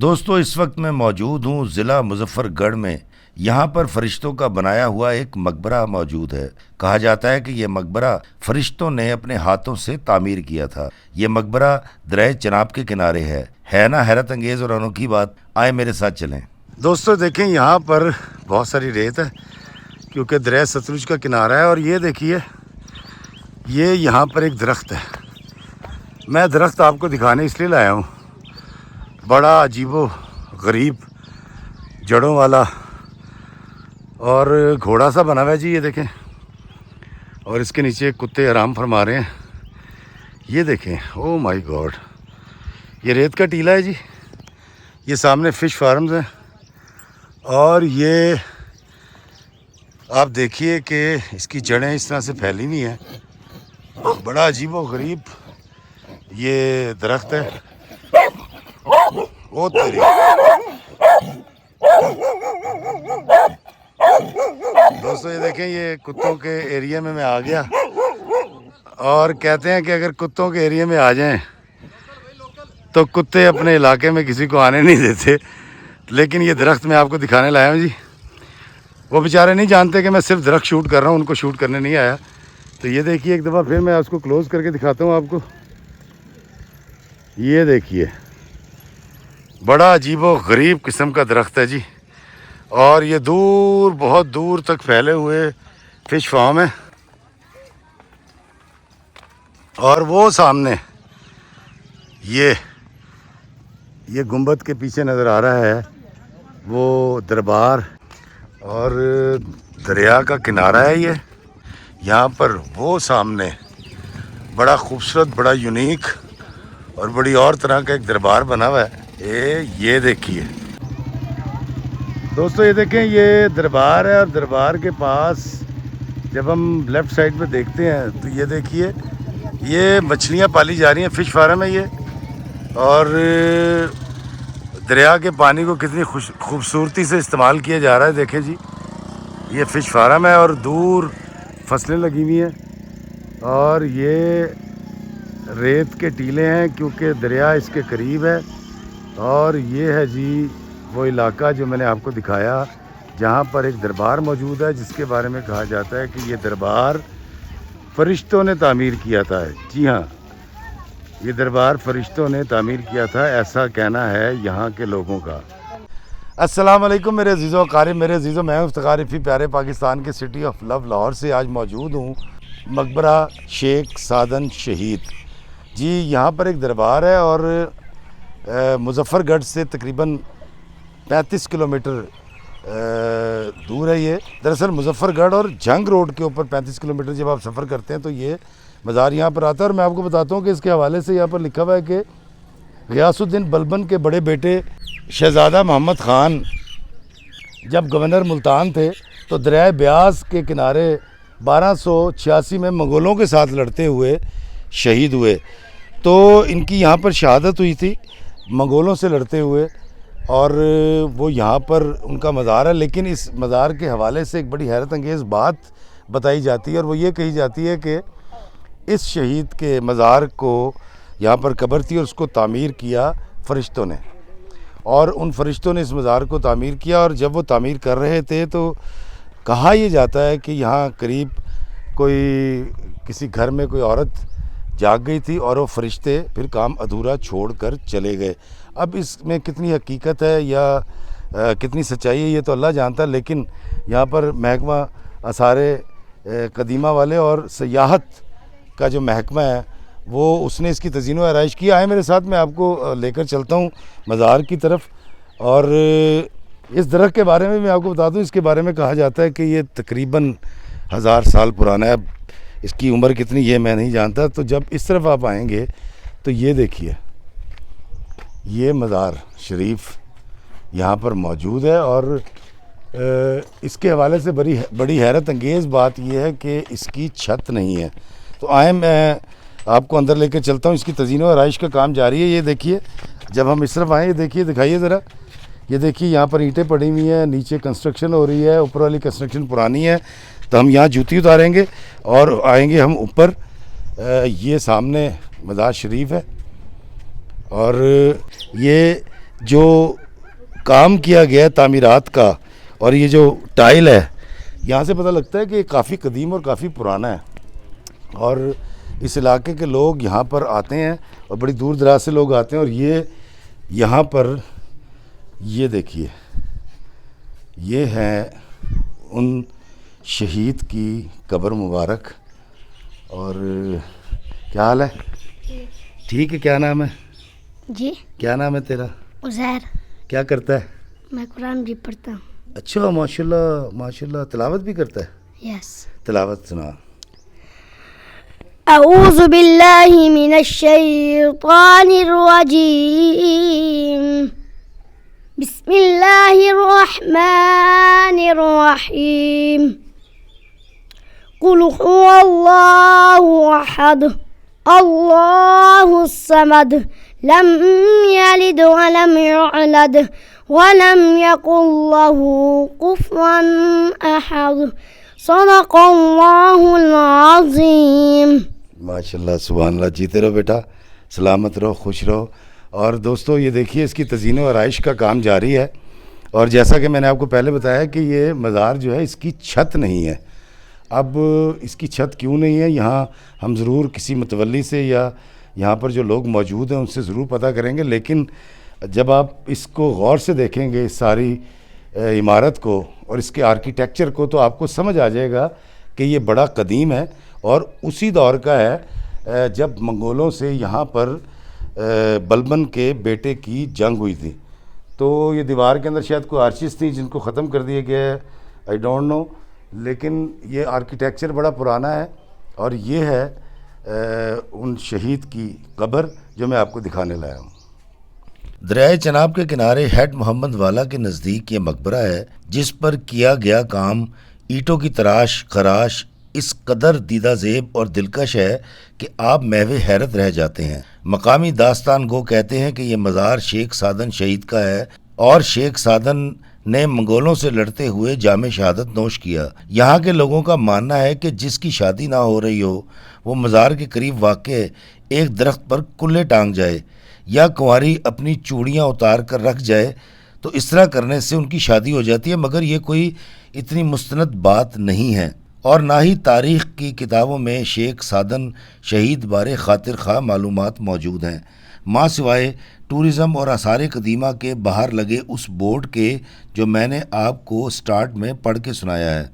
दोस्तों, इस वक्त मैं मौजूद हूँ ज़िला मुजफ्फरगढ़ में। यहाँ पर फरिश्तों का बनाया हुआ एक मकबरा मौजूद है। कहा जाता है कि यह मकबरा फरिश्तों ने अपने हाथों से तामीर किया था। ये मकबरा दरिया चनाब के किनारे है ना हैरत अंगेज़ और अनोखी बात। आए मेरे साथ चलें। दोस्तों देखें, यहाँ पर बहुत सारी रेत है क्योंकि दरिया सतलुज का किनारा है। और ये देखिए, ये यहाँ पर एक दरख्त है। मैं दरख्त आपको दिखाने इसलिए लाया हूँ, बड़ा अजीबो गरीब जड़ों वाला और घोड़ा सा बना हुआ है जी, ये देखें। और इसके नीचे कुत्ते आराम फरमा रहे हैं। ये देखें, ओ माय गॉड, ये रेत का टीला है जी। ये सामने फ़िश फार्म्स हैं और ये आप देखिए कि इसकी जड़ें इस तरह से फैली हुई हैं। बड़ा अजीबो गरीब ये दरख्त है। ओ तेरी, दोस्तों ये देखें, ये कुत्तों के एरिया में मैं आ गया। और कहते हैं कि अगर कुत्तों के एरिया में आ जाएं तो कुत्ते अपने इलाके में किसी को आने नहीं देते। लेकिन ये दरख्त मैं आपको दिखाने लाया हूँ जी। वो बेचारे नहीं जानते कि मैं सिर्फ दरख्त शूट कर रहा हूँ, उनको शूट करने नहीं आया। तो ये देखिए, एक दफ़ा फिर मैं उसको क्लोज़ करके दिखाता हूँ आपको। ये देखिए, बड़ा अजीबो गरीब किस्म का दरख्त है जी। और ये दूर, बहुत दूर तक फैले हुए फ़िश फार्म है। और वो सामने ये गुंबद के पीछे नज़र आ रहा है वो दरबार और दरिया का किनारा है ये। यहाँ पर वो सामने बड़ा खूबसूरत, बड़ा यूनिक और बड़ी और तरह का एक दरबार बना हुआ है। ये देखिए दोस्तों, ये देखें, ये दरबार है। और दरबार के पास जब हम लेफ़्ट साइड पे देखते हैं तो ये देखिए, ये मछलियाँ पाली जा रही हैं। फ़िश फार्म है ये। और दरिया के पानी को कितनी खूबसूरती से इस्तेमाल किया जा रहा है। देखें जी, ये फ़िश फार्म है और दूर फसलें लगी हुई हैं। और ये रेत के टीले हैं क्योंकि दरिया इसके करीब है। और ये है जी वो इलाका जो मैंने आपको दिखाया, जहाँ पर एक दरबार मौजूद है, जिसके बारे में कहा जाता है कि ये दरबार फरिश्तों ने तामीर किया था। जी हाँ, ये दरबार फरिश्तों ने तामीर किया था, ऐसा कहना है यहाँ के लोगों का। अस्सलाम वालेकुम मेरे अजीज़ों क़ारिब, मेरे अजीज़ों, मैं इफ्तिखार रफ़ी प्यारे पाकिस्तान के सिटी ऑफ लव लाहौर से आज मौजूद हूँ मकबरा शेख सादन शहीद जी। यहाँ पर एक दरबार है और मुजफ्फरगढ़ से तकरीबन 35 किलोमीटर दूर है ये। दरअसल मुजफ्फरगढ़ और जंग रोड के ऊपर 35 किलोमीटर जब आप सफ़र करते हैं तो ये मज़ार यहाँ पर आता है। और मैं आपको बताता हूँ कि इसके हवाले से यहाँ पर लिखा हुआ है कि ग़ियासुद्दीन बलबन के बड़े बेटे शहज़ादा मोहम्मद ख़ान जब गवर्नर मुल्तान थे तो दरिया ब्यास के किनारे 1286 में मंगोलों के साथ लड़ते हुए शहीद हुए। तो इनकी यहाँ पर शहादत हुई थी मंगोलों से लड़ते हुए। और वो यहाँ पर उनका मज़ार है। लेकिन इस मज़ार के हवाले से एक बड़ी हैरत अंगेज़ बात बताई जाती है और वो ये कही जाती है कि इस शहीद के मज़ार को यहाँ पर कब्र थी और उसको तामीर किया फ़रिश्तों ने। और उन फ़रिश्तों ने इस मज़ार को तामीर किया। और जब वो तामीर कर रहे थे तो कहा यह जाता है कि यहाँ करीब किसी घर में कोई औरत जाग गई थी और वो फ़रिश्ते फिर काम अधूरा छोड़कर चले गए। अब इसमें कितनी हकीकत है या कितनी सच्चाई है ये तो अल्लाह जानता है। लेकिन यहाँ पर महकमा आसारे कदीमा वाले और सयाहत का जो महकमा है वो उसने इसकी तज़ीन व आराइश की। आए मेरे साथ, मैं आपको लेकर चलता हूँ मज़ार की तरफ। और इस दरख्त के बारे में मैं आपको बता दूँ, इसके बारे में कहा जाता है कि ये तकरीबन 1000 साल पुराना है। अब इसकी उम्र कितनी ये मैं नहीं जानता। तो जब इस तरफ आप आएंगे तो ये देखिए, ये मज़ार शरीफ यहाँ पर मौजूद है। और इसके हवाले से बड़ी हैरत अंगेज़ बात यह है कि इसकी छत नहीं है। तो आए, मैं आपको अंदर लेकर चलता हूँ। इसकी तज़ीन व आराइश का काम जारी है। ये देखिए, जब हम इस तरफ आएँ, ये देखिए, दिखाइए ज़रा, ये देखिए, यहाँ पर ईंटें पड़ी हुई हैं, नीचे कंस्ट्रक्शन हो रही है, ऊपर वाली कंस्ट्रक्शन पुरानी है। तो हम यहाँ जूती उतारेंगे और आएंगे हम ऊपर। ये सामने मज़ार शरीफ है और ये जो काम किया गया है तामीरात का, और ये जो टाइल है, यहाँ से पता लगता है कि ये काफ़ी कदीम और काफ़ी पुराना है। और इस इलाके के लोग यहाँ पर आते हैं और बड़ी दूर दराज से लोग आते हैं। और ये यहाँ पर ये देखिए, ये है उन शहीद की कब्र मुबारक। और क्या हाल है? ठीक है। क्या नाम है जी? क्या नाम है तेरा? उज़ैर। क्या करता है? मैं कुरान भी पढ़ता हूँ। अच्छा, माशाल्लाह माशाल्लाह। तिलावत भी करता है? यस। तिलावत सुना। अऊज़ु बिल्लाहि मिनश शैतानिर रजीम। बिस्मिल्लाहिर रहमानिर रहीम। कुल हुवल्लाहु अहद अल्लाहुस समद लम यलिद वलम यूलद वलम यकुल लहू कुफुवन अहद। सदक़ल्लाहुल अज़ीम। माशाल्लाह, सुभान अल्लाह। जीते रहो बेटा, सलामत रहो, खुश रहो। और दोस्तों, ये देखिए, इसकी तज़ीन व आराइश का काम जारी है। और जैसा कि मैंने आपको पहले बताया कि ये मज़ार जो है, इसकी छत नहीं है। अब इसकी छत क्यों नहीं है, यहाँ हम ज़रूर किसी मुतवल्ली से या यहाँ पर जो लोग मौजूद हैं उनसे ज़रूर पता करेंगे। लेकिन जब आप इसको गौर से देखेंगे, इस सारी इमारत को और इसके आर्किटेक्चर को, तो आपको समझ आ जाएगा कि ये बड़ा कदीम है और उसी दौर का है जब मंगोलों से यहाँ पर बलबन के बेटे की जंग हुई थी। तो ये दीवार के अंदर शायद कोई आर्चिस थी जिनको ख़त्म कर दिया गया है, आई डोंट नो। लेकिन ये आर्किटेक्चर बड़ा पुराना है। और ये है उन शहीद की कब्र जो मैं आपको दिखाने लाया हूँ। दरियाए चनाब के किनारे हेड मोहम्मद वाला के नज़दीक ये मकबरा है, जिस पर किया गया काम ईंटों की तराश खराश इस कदर दीदा ज़ेब और दिलकश है कि आप महवे हैरत रह जाते हैं। मकामी दास्तान गो कहते हैं कि यह मज़ार शेख सादन शहीद का है और शेख सादन ने मंगोलों से लड़ते हुए जामे शहादत नोश किया। यहाँ के लोगों का मानना है कि जिसकी शादी ना हो रही हो, वो मज़ार के करीब वाक़े एक दरख्त पर कुल्ले टांग जाए या कुंवारी अपनी चूड़ियाँ उतार कर रख जाए, तो इस तरह करने से उनकी शादी हो जाती है। मगर ये कोई इतनी मुस्तनद बात नहीं है और ना ही तारीख़ की किताबों में शेख सादन शहीद बारे खातिर खा मालूमात मौजूद हैं, माँ सिवाय टूरिज़म और आसार कदीमा के बाहर लगे उस बोर्ड के जो मैंने आपको स्टार्ट में पढ़ के सुनाया है।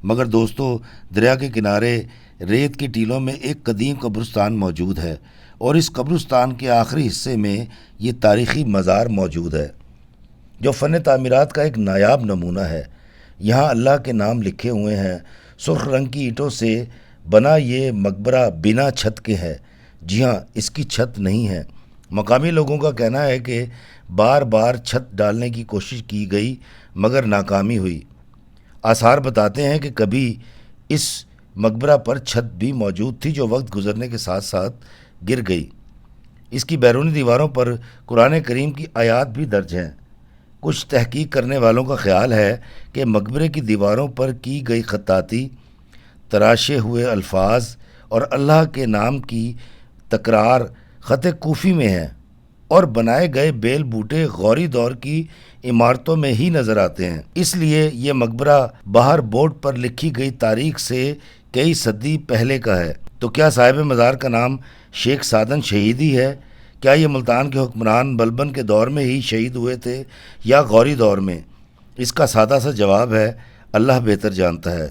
मगर दोस्तों, दरिया के किनारे रेत के टीलों में एक कदीम कब्रिस्तान मौजूद है और इस कब्रिस्तान के आखिरी हिस्से में ये तारीख़ी मज़ार मौजूद है जो फ़न तामीरात का एक नायाब नमूना है। यहाँ अल्लाह के नाम लिखे हुए हैं। सुर्ख रंग की ईंटों से बना ये मकबरा बिना छत के है। जी हाँ, इसकी छत नहीं है। मकामी लोगों का कहना है कि बार बार छत डालने की कोशिश की गई मगर नाकामी हुई। आसार बताते हैं कि कभी इस मकबरा पर छत भी मौजूद थी जो वक्त गुजरने के साथ साथ गिर गई। इसकी बैरूनी दीवारों पर कुरान करीम की आयात भी दर्ज हैं। कुछ तहकीक करने वालों का ख्याल है कि मकबरे की दीवारों पर की गई खत्ताती, तराशे हुए अल्फाज और अल्लाह के नाम की तकरार ख़त कूफ़ी में है और बनाए गए बेल बूटे गौरी दौर की इमारतों में ही नज़र आते हैं। इसलिए ये मकबरा बाहर बोर्ड पर लिखी गई तारीख से कई सदी पहले का है। तो क्या साहिब मज़ार का नाम शेख सादन शहीद ही है? क्या ये मुल्तान के हुक्मरान बलबन के दौर में ही शहीद हुए थे या गौरी दौर में? इसका सादा सा जवाब है अल्लाह बेहतर जानता है।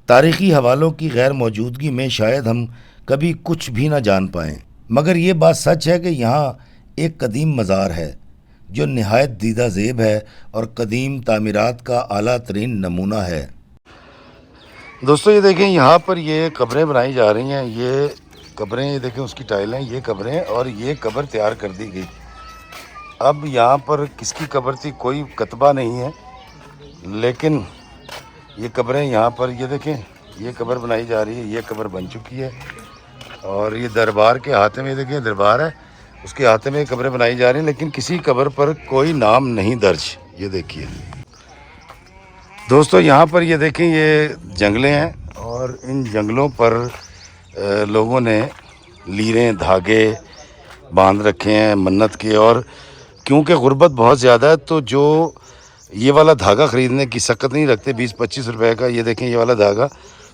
तारीख़ी हवालों की गैर मौजूदगी में शायद हम कभी कुछ भी ना जान पाएँ, मगर ये बात सच है कि यहाँ एक कदीम मज़ार है जो नहायत दीदा ज़ेब है और कदीम तामीरात का आला तरीन नमूना है। दोस्तों, ये देखें, यहाँ पर ये कब्रें बनाई जा रही हैं। ये कब्रें, ये देखें, उसकी टाइलें, ये कब्रें, और ये कब्र तैयार कर दी गई। अब यहाँ पर किसकी कब्र थी कोई कतबा नहीं है, लेकिन ये कब्रें यहाँ पर, ये देखें, ये कब्र बनाई जा रही है। ये कब्र बन चुकी है और ये दरबार के हाथे में, देखें, दरबार है, उसके हाथे में कब्रें बनाई जा रही हैं, लेकिन किसी कब्र पर कोई नाम नहीं दर्ज। ये देखिए दोस्तों, यहाँ पर ये देखें, ये जंगलें हैं और इन जंगलों पर लोगों ने लीरें धागे बांध रखे हैं मन्नत के। और क्योंकि गुर्बत बहुत ज़्यादा है तो जो ये वाला धागा ख़रीदने की सकत नहीं रखते 20-25 रुपए का। ये देखें ये वाला धागा,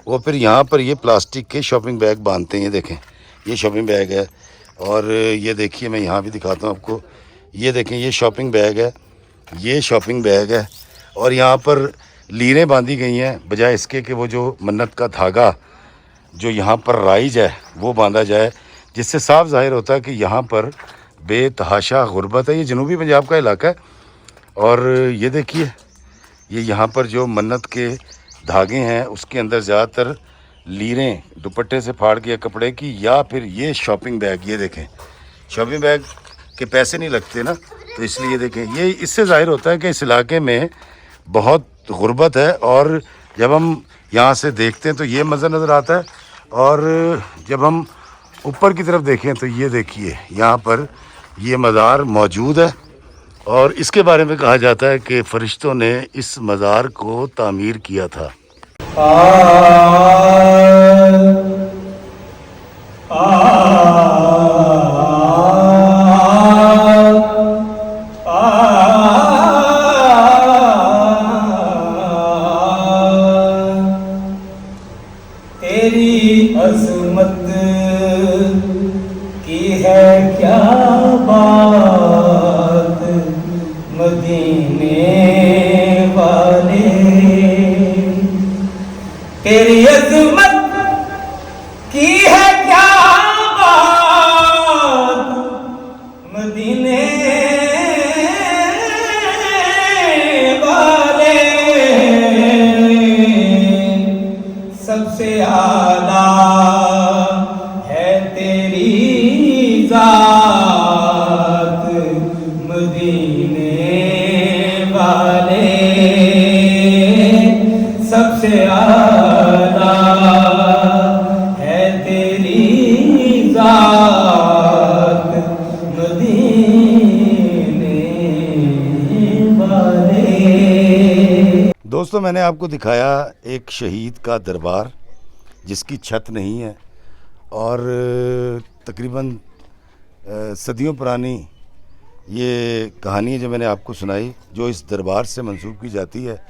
वो फिर यहाँ पर ये प्लास्टिक के शॉपिंग बैग बांधते हैं। ये देखें ये शॉपिंग बैग है। और ये देखिए मैं यहाँ भी दिखाता हूँ आपको। ये देखें ये शॉपिंग बैग है, ये शॉपिंग बैग है। और यहाँ पर लीरें बांधी गई हैं बजाय इसके कि वो जो मन्नत का धागा जो यहाँ पर राइज है वो बांधा जाए, जिससे साफ ज़ाहिर होता है कि यहाँ पर बेतहाशा गुर्बत है। ये जनूबी पंजाब का इलाका है। और ये देखिए ये यहाँ पर जो मन्नत के धागे हैं उसके अंदर ज़्यादातर लीरें दुपट्टे से फाड़ के कपड़े की, या फिर ये शॉपिंग बैग। ये देखें शॉपिंग बैग के पैसे नहीं लगते ना, तो इसलिए देखें ये इससे ज़ाहिर होता है कि इस इलाके में बहुत गुर्बत है। और जब हम यहाँ से देखते हैं तो ये मंज़र नज़र आता है। और जब हम ऊपर की तरफ देखें तो ये देखिए यहाँ पर ये मज़ार मौजूद है। और इसके बारे में कहा जाता है कि फ़रिश्तों ने इस मज़ार को तामीर किया था। तेरी अज़मत की है क्या बात मदीने वाले, तेरी अज़मत की है क्या बात मदीने वाले, सबसे आला है तेरी ज़ात मदीने वाले, सबसे आला है तेरी ज़ात मदीने वाले। दोस्तों मैंने आपको दिखाया एक शहीद का दरबार जिसकी छत नहीं है और तकरीबन सदियों पुरानी ये कहानी है जो मैंने आपको सुनाई, जो इस दरबार से मंसूब की जाती है।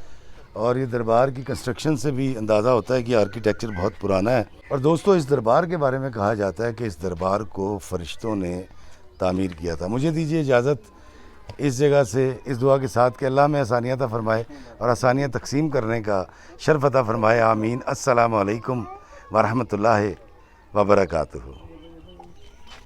और ये दरबार की कंस्ट्रक्शन से भी अंदाज़ा होता है कि आर्किटेक्चर बहुत पुराना है। और दोस्तों इस दरबार के बारे में कहा जाता है कि इस दरबार को फ़रिश्तों ने तामीर किया था। मुझे दीजिए इजाज़त इस जगह से इस दुआ के साथ कि अल्लाह में आसानियाँ अता फ़रमाए और आसानियाँ तकसीम करने का शर्फ़ अता फ़रमाए। आमीन। अस्सलामु अलैकुम वरहमतुल्लाहि वबरकातुहू।